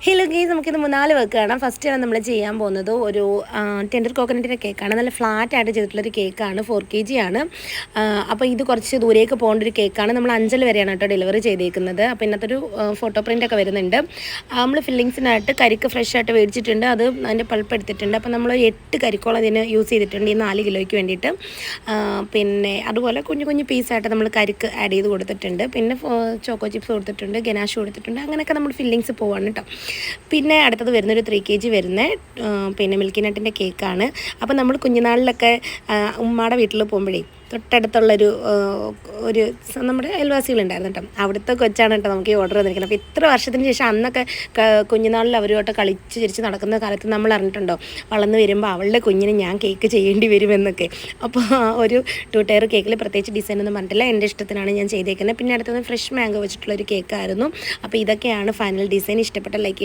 Hello guys, നമുക്കിത് 3-4 വെക്കാണ്. ഫസ്റ്റാണ് നമ്മൾ ചെയ്യാൻ പോകുന്നത് ഒരു ടെൻഡർ കോക്കനട്ടിൻ്റെ കേക്കാണ്. നല്ല ഫ്ലാറ്റായിട്ട് ചെയ്തിട്ടുള്ളൊരു കേക്കാണ്. 4 kg ആണ്. അപ്പോൾ ഇത് കുറച്ച് ദൂരേക്ക് പോകേണ്ട ഒരു കേക്കാണ്. നമ്മൾ 5 വരെയാണ് കേട്ടോ ഡെലിവറി ചെയ്തേക്കുന്നത്. അപ്പോൾ ഇന്നത്തൊരു ഫോട്ടോ പ്രിൻ്റൊക്കെ വരുന്നുണ്ട്. നമ്മൾ ഫില്ലിങ്സിനായിട്ട് കരിക്ക് ഫ്രഷ് ആയിട്ട് മേടിച്ചിട്ടുണ്ട്. അത് അതിൻ്റെ പൾപ്പ് എടുത്തിട്ടുണ്ട്. അപ്പോൾ നമ്മൾ 8 കരിക്കോളം ഇതിന് യൂസ് ചെയ്തിട്ടുണ്ട് ഈ 4 കിലോയ്ക്ക് വേണ്ടിയിട്ട്. പിന്നെ അതുപോലെ കുഞ്ഞു കുഞ്ഞു പീസായിട്ട് നമ്മൾ കരിക്ക് ആഡ് ചെയ്ത് കൊടുത്തിട്ടുണ്ട്. പിന്നെ ചോക്കോ ചിപ്സ് കൊടുത്തിട്ടുണ്ട്, ഗനാഷ് കൊടുത്തിട്ടുണ്ട്. അങ്ങനെയൊക്കെ നമ്മൾ ഫില്ലിങ്സ് പോവാണ് കേട്ടോ. പിന്നെ അടുത്തത് വരുന്നൊരു 3 kg വരുന്ന പിന്നെ മിൽക്കി നട്ടിൻ്റെ കേക്കാണ്. അപ്പോൾ നമ്മൾ കുഞ്ഞുനാളിലൊക്കെ ഉമ്മയുടെ വീട്ടിൽ പോകുമ്പോഴേ തൊട്ടടുത്തുള്ളൊരു നമ്മുടെ അയൽവാസികളുണ്ടായിരുന്നു കേട്ടോ. അവിടുത്തെ കൊച്ചാണ് കേട്ടോ നമുക്ക് ഈ ഓർഡർ തന്നിരിക്കുന്നത്. അപ്പോൾ ഇത്ര വർഷത്തിന് ശേഷം അന്നൊക്കെ കുഞ്ഞുനാളിൽ അവരുമായിട്ട് കളിച്ച് ചിരിച്ച് നടക്കുന്ന കാലത്ത് നമ്മൾ അറിഞ്ഞിട്ടുണ്ടോ വളർന്ന് വരുമ്പോൾ അവളുടെ കുഞ്ഞിന് ഞാൻ കേക്ക് ചെയ്യേണ്ടി വരുമെന്നൊക്കെ. അപ്പോൾ ഒരു 2 ടയർ കേക്കിൽ പ്രത്യേകിച്ച് ഡിസൈൻ ഒന്നും പറഞ്ഞിട്ടില്ല, എൻ്റെ ഇഷ്ടത്തിനാണ് ഞാൻ ചെയ്തേക്കുന്നത്. പിന്നെ അടുത്തത് ഫ്രഷ് മാംഗോ വെച്ചിട്ടുള്ളൊരു കേക്കായിരുന്നു. അപ്പോൾ ഇതൊക്കെയാണ് ഫൈനൽ ഡിസൈൻ. ഇഷ്ടപ്പെട്ട ലൈക്ക്